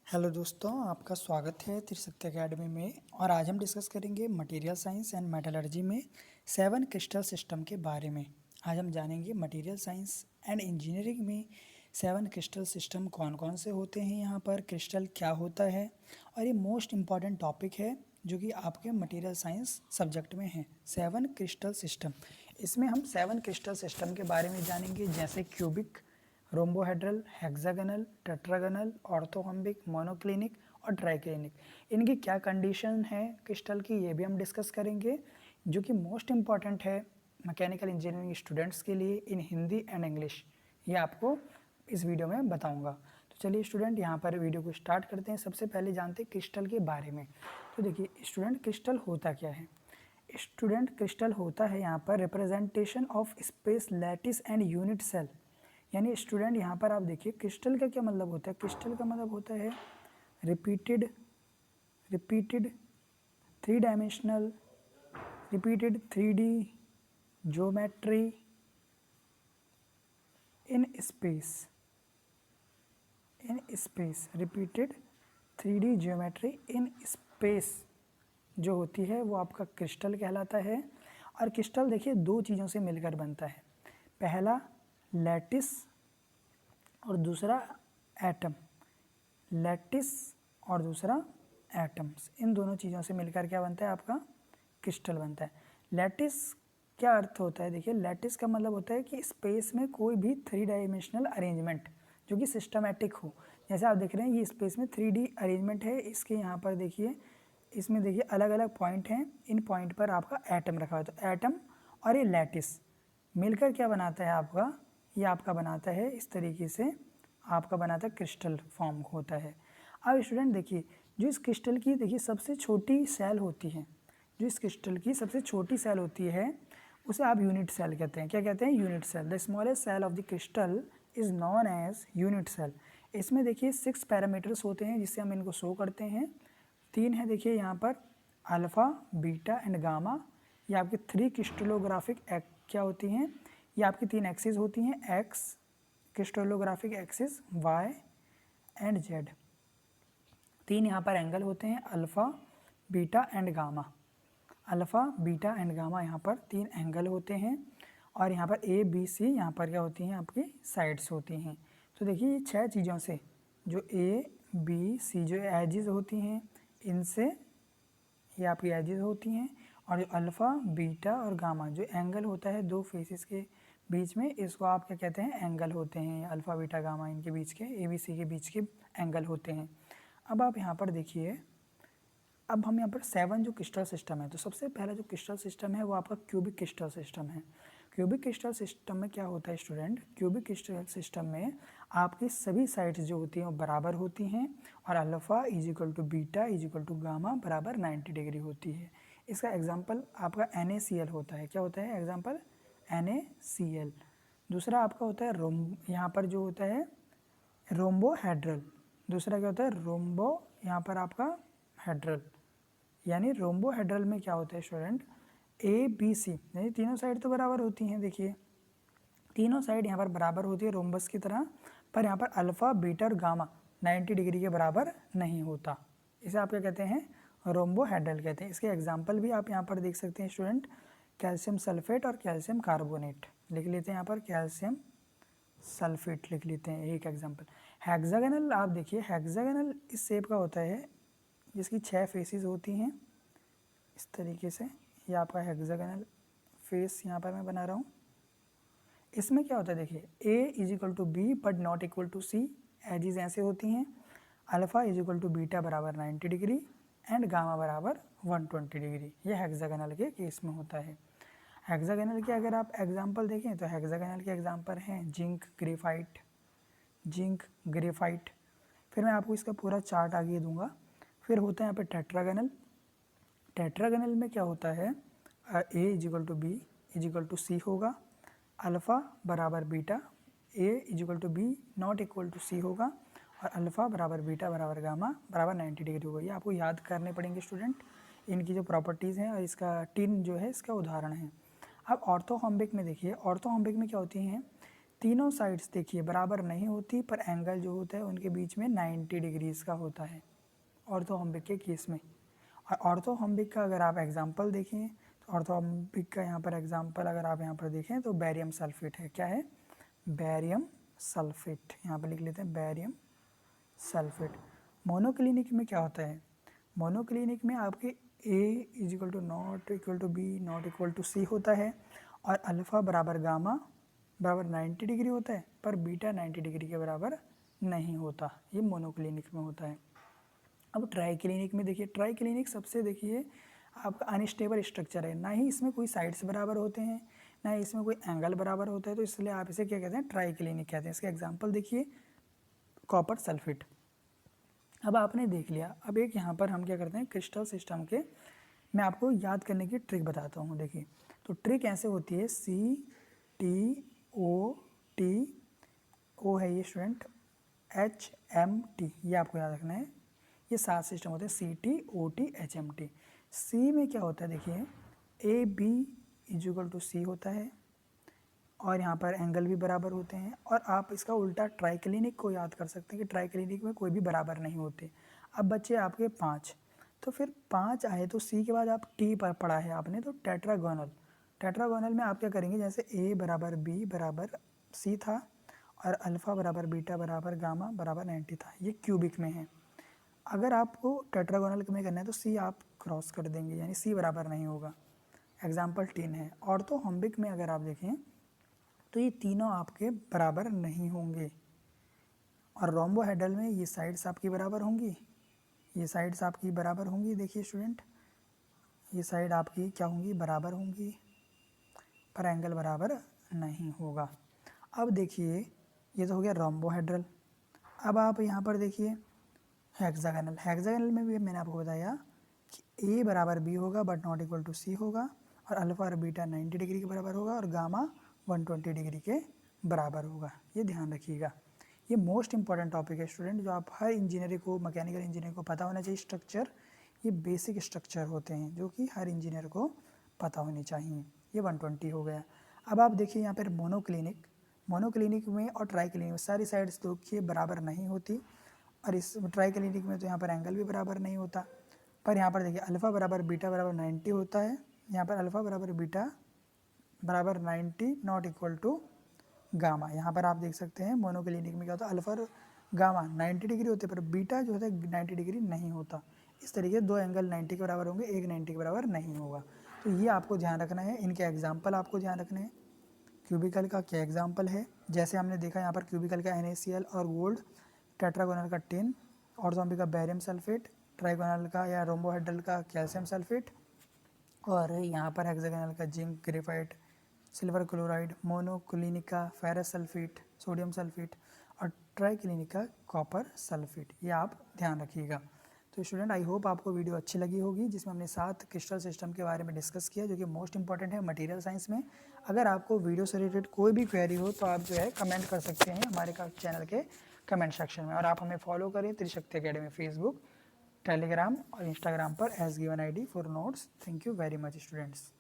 Hello दोस्तों, आपका स्वागत है त्रिशक्ति एकेडमी में। और आज हम डिस्कस करेंगे मटेरियल साइंस एंड मेटलर्जी में 7 क्रिस्टल सिस्टम के बारे में। आज हम जानेंगे मटेरियल साइंस एंड इंजीनियरिंग में 7 क्रिस्टल सिस्टम कौन कौन से होते हैं, यहाँ पर क्रिस्टल क्या होता है। और ये मोस्ट इम्पॉर्टेंट टॉपिक है जो कि आपके मटेरियल साइंस सब्जेक्ट में है। 7 क्रिस्टल सिस्टम, इसमें हम 7 क्रिस्टल सिस्टम के बारे में जानेंगे, जैसे cubic, rhombohedral, hexagonal, tetragonal, orthorhombic, monoclinic और ट्राइक्लिनिक। इनकी क्या कंडीशन है क्रिस्टल की, ये भी हम डिस्कस करेंगे, जो कि मोस्ट इम्पॉर्टेंट है मैकेनिकल इंजीनियरिंग स्टूडेंट्स के लिए इन हिंदी एंड इंग्लिश। ये आपको इस वीडियो में बताऊंगा। तो चलिए स्टूडेंट, यहाँ पर वीडियो को स्टार्ट करते हैं। सबसे पहले जानते हैं क्रिस्टल के बारे में। तो देखिए स्टूडेंट, क्रिस्टल होता क्या है। स्टूडेंट, क्रिस्टल होता है यहाँ पर representation of space, lattice and unit cell. यानी स्टूडेंट यहाँ पर आप देखिए क्रिस्टल का क्या मतलब होता है। क्रिस्टल का मतलब होता है repeated 3 dimensional, repeated 3D geometry in space, repeated 3D geometry in space जो होती है वो आपका क्रिस्टल कहलाता है। और क्रिस्टल देखिए दो चीज़ों से मिलकर बनता है, पहला लैटिस और दूसरा एटम। लैटिस और दूसरा एटम्स, इन दोनों चीज़ों से मिलकर क्या बनता है, आपका क्रिस्टल बनता है। लैटिस क्या अर्थ होता है, देखिए लैटिस का मतलब होता है कि स्पेस में कोई भी 3 डायमेंशनल अरेंजमेंट जो कि सिस्टमेटिक हो। जैसे आप देख रहे हैं ये स्पेस में 3D अरेंजमेंट है, इसके यहाँ पर देखिए, इसमें देखिए अलग अलग पॉइंट हैं, इन पॉइंट पर आपका एटम रखा हुआ है। तो एटम और ये लैटिस मिलकर क्या बनाता है आपका, ये आपका बनाता है इस तरीके से, आपका बनाता है क्रिस्टल फॉर्म होता है। अब स्टूडेंट देखिए, जो इस क्रिस्टल की देखिए सबसे छोटी सेल होती है, जो इस क्रिस्टल की सबसे छोटी सेल होती है उसे आप यूनिट सेल कहते हैं। क्या कहते हैं, unit cell. The smallest cell of the crystal is known as unit cell. इसमें देखिए 6 पैरामीटर्स होते हैं जिससे हम इनको शो करते हैं। 3 है देखिए यहाँ पर, अल्फ़ा, बीटा एंड गामा। ये आपकी 3 क्रिस्टलोग्राफिक क्या होती हैं, ये आपकी 3 एक्सिस होती हैं, X crystallographic axis, Y and Z. 3 यहाँ पर एंगल होते हैं, alpha, beta and gamma. Alpha, beta and gamma यहाँ पर 3 एंगल होते हैं। और यहाँ पर ए बी सी यहाँ पर क्या होती हैं, आपकी साइड्स होती हैं। तो देखिए ये 6 चीज़ों से, जो ए बी सी जो एजेस होती हैं, इनसे ये आपकी एजेस होती हैं। और जो अल्फ़ा, बीटा और गामा जो एंगल होता है दो फेसेस के बीच में, इसको आप क्या कहते हैं, एंगल होते हैं। अल्फ़ा, बीटा, गामा इनके बीच के, ए बी सी के बीच के एंगल होते हैं। अब आप यहाँ पर देखिए, अब हम यहाँ पर 7 जो क्रिस्टल सिस्टम है, तो सबसे पहला जो क्रिस्टल सिस्टम है वो आपका क्यूबिक क्रिस्टल सिस्टम है। क्यूबिक क्रिस्टल सिस्टम में क्या होता है स्टूडेंट, क्यूबिक क्रिस्टल सिस्टम में आपकी सभी साइड्स जो होती हैं वो बराबर होती हैं, और alpha is equal to beta is equal to gamma बराबर 90 डिग्री होती है। इसका एग्जाम्पल आपका NaCl होता है। क्या होता है एग्जाम्पल, NaCl। दूसरा आपका होता है यहाँ पर जो होता है रोम्बोहेड्रल। दूसरा क्या होता है, रोम्बो यहाँ पर आपका हेड्रल। यानी रोम्बोहेड्रल में क्या होता है स्टूडेंट, ए बी सी यानी तीनों साइड तो बराबर होती हैं। देखिए तीनों साइड यहाँ पर बराबर होती है रोम्बस की तरह, पर यहाँ पर अल्फ़ा, बीटा और गामा 90 डिग्री के बराबर नहीं होता। इसे आप क्या कहते हैं, रोम्बोहेड्रल कहते हैं। इसके एग्जाम्पल भी आप यहाँ पर देख सकते हैं स्टूडेंट, कैल्शियम सल्फेट और कैल्शियम कार्बोनेट लिख लेते हैं। यहाँ पर कैल्शियम सल्फेट लिख लेते हैं एक एग्जाम्पल। हेक्सागोनल आप देखिए, हेक्सागोनल इस शेप का होता है जिसकी 6 फेसेस होती हैं इस तरीके से। ये आपका हेक्सागोनल फेस यहाँ पर मैं बना रहा हूँ। इसमें क्या होता है देखिए, A is equal to B but not equal to C, axes ऐसे होती हैं। Alpha is equal to beta बराबर 90 डिग्री एंड गामा बराबर 120 डिग्री। ये हेक्सागोनल के केस में होता है। हेक्सागोनल के अगर आप एग्जाम्पल देखें तो हेक्सागोनल के एग्जाम्पल हैं जिंक, ग्रेफाइट, जिंक, ग्रेफाइट। फिर मैं आपको इसका पूरा चार्ट आगे दूंगा। फिर होता है यहाँ पे टेट्रागोनल। टेट्रागोनल में क्या होता है, A is equal to B is equal to C होगा, अल्फ़ा बराबर beta, A is equal to B not equal to C होगा, और अल्फ़ा बराबर बीटा बराबर गामा बराबर 90 डिग्री होगा। ये आपको याद करने पड़ेंगे स्टूडेंट, इनकी जो प्रॉपर्टीज़ हैं, और इसका टिन जो है इसका उदाहरण है। अब ऑर्थोहॉम्बिक में देखिए, ऑर्थोहॉम्बिक में क्या होती हैं, तीनों साइड्स देखिए बराबर नहीं होती, पर एंगल जो होता है उनके बीच में 90 डिग्रीज का होता है ऑर्थोहॉम्बिक के केस में। और ऑर्थोहॉम्बिक का अगर आप एग्जांपल देखें तो ऑर्थोहॉम्बिक का यहाँ पर एग्जांपल अगर आप यहाँ पर देखें तो बेरियम सल्फेट है। क्या है? Barium sulphate. यहाँ पर लिख लेते हैं बेरियम सल्फेट। मोनोक्लिनिक में क्या होता है? मोनोक्लिनिक में आपके A is equal to not equal to B not equal to C होता है, और अल्फ़ा बराबर गामा बराबर 90 डिग्री होता है, पर बीटा 90 डिग्री के बराबर नहीं होता। ये मोनोक्लिनिक में होता है। अब ट्राई क्लिनिक में देखिए, ट्राई क्लिनिक सबसे देखिए आपका अनस्टेबल स्ट्रक्चर है, ना ही इसमें कोई साइड्स बराबर होते हैं, ना ही इसमें कोई एंगल बराबर होता है, तो इसलिए आप इसे क्या कहते हैं? ट्राई क्लिनिक कहते हैं। इसका एग्जांपल देखिए कॉपर सल्फेट। अब आपने देख लिया, अब एक यहाँ पर हम क्या करते हैं क्रिस्टल सिस्टम के, मैं आपको याद करने की ट्रिक बताता हूँ। देखिए तो ट्रिक ऐसे होती है, CTOT, O है ये स्टूडेंट, HMT, ये आपको याद रखना है। ये 7 सिस्टम होते हैं, CTOT HMT। सी में क्या होता है देखिए, AB इजिकल टू सी होता है, और यहाँ पर एंगल भी बराबर होते हैं। और आप इसका उल्टा ट्राइक्लिनिक को याद कर सकते हैं कि ट्राइक्लिनिक में कोई भी बराबर नहीं होते। अब बच्चे आपके 5, तो फिर 5 आए तो सी के बाद आप टी पर पढ़ा है आपने, तो टेट्रागोनल। टेट्रागोनल में आप क्या करेंगे, जैसे ए बराबर बी बराबर सी था, और अल्फ़ा बराबर बीटा बराबर गामा बराबर 90 था, ये क्यूबिक में है। अगर आपको टेट्रागोनल में करना है तो सी आप क्रॉस कर देंगे, यानी सी बराबर नहीं होगा। एग्जाम्पल 3 है। ऑर्थोहॉम्बिक में अगर आप देखें तो ये तीनों आपके बराबर नहीं होंगे, और रोम्बोहेड्रल में ये साइड्स आपकी बराबर होंगी, ये साइड्स आपकी बराबर होंगी। देखिए स्टूडेंट, ये साइड आपकी क्या होंगी? बराबर होंगी, पर एंगल बराबर नहीं होगा। अब देखिए ये तो हो गया रोम्बोहेड्रल। अब आप यहाँ पर देखिए हेक्सागोनल। हेक्सागोनल में भी मैंने आपको बताया कि ए बराबर बी होगा but not equal to C होगा, और अल्फ़ा और बीटा 90 डिग्री के बराबर होगा, और गामा 120 डिग्री के बराबर होगा। ये ध्यान रखिएगा, ये मोस्ट इंपॉर्टेंट टॉपिक है स्टूडेंट, जो आप हर इंजीनियर को, मैकेनिकल इंजीनियर को पता होना चाहिए। स्ट्रक्चर, ये बेसिक स्ट्रक्चर होते हैं जो कि हर इंजीनियर को पता होनी चाहिए। ये 120 हो गया। अब आप देखिए यहाँ पर मोनोक्लिनिक, मोनोक्लिनिक में और ट्राई क्लिनिक में सारी साइड्स देखिए बराबर नहीं होती, और इस ट्राई क्लिनिक में तो यहाँ पर एंगल भी बराबर नहीं होता। पर यहाँ पर देखिए अल्फ़ा बराबर बीटा बराबर 90 होता है, यहाँ पर अल्फ़ा बराबर बीटा बराबर 90 नॉट इक्वल टू गामा। यहाँ पर आप देख सकते हैं मोनोक्लिनिक में क्या होता है, अल्फ़ा और गामा 90 डिग्री होते हैं, पर बीटा जो होता है 90 डिग्री नहीं होता। इस तरीके से दो एंगल 90 के बराबर होंगे, एक 90 के बराबर नहीं होगा। तो ये आपको ध्यान रखना है, इनके एग्जाम्पल आपको ध्यान रखने हैं। क्यूबिकल का क्या एग्जाम्पल है, जैसे हमने देखा यहाँ पर क्यूबिकल का NaCl और गोल्ड, टेट्रागोनल का टिन, ऑर्थोहॉम्बिक का बेरियम सल्फेट, ट्राइगोनल का या रोम्बोहेड्रल का कैल्शियम सल्फेट, और यहाँ पर हेक्सागोनल का zinc, graphite, silver chloride, monoclinic का फेरस सल्फेट, सोडियम सल्फेट, और ट्राइक्लिनिक का कॉपर सल्फेट। ये आप ध्यान रखिएगा। तो स्टूडेंट आई होप आपको वीडियो अच्छी लगी होगी, जिसमें हमने 7 क्रिस्टल सिस्टम के बारे में डिस्कस किया, जो कि मोस्ट इंपॉर्टेंट है मटेरियल साइंस में। अगर आपको वीडियो से रिलेटेड कोई भी क्वेरी हो तो आप जो है कमेंट कर सकते हैं हमारे चैनल के कमेंट सेक्शन में, और आप हमें फॉलो करें त्रिशक्ति अकेडमी फेसबुक, टेलीग्राम और इंस्टाग्राम पर as given ID for notes. Thank you very much students.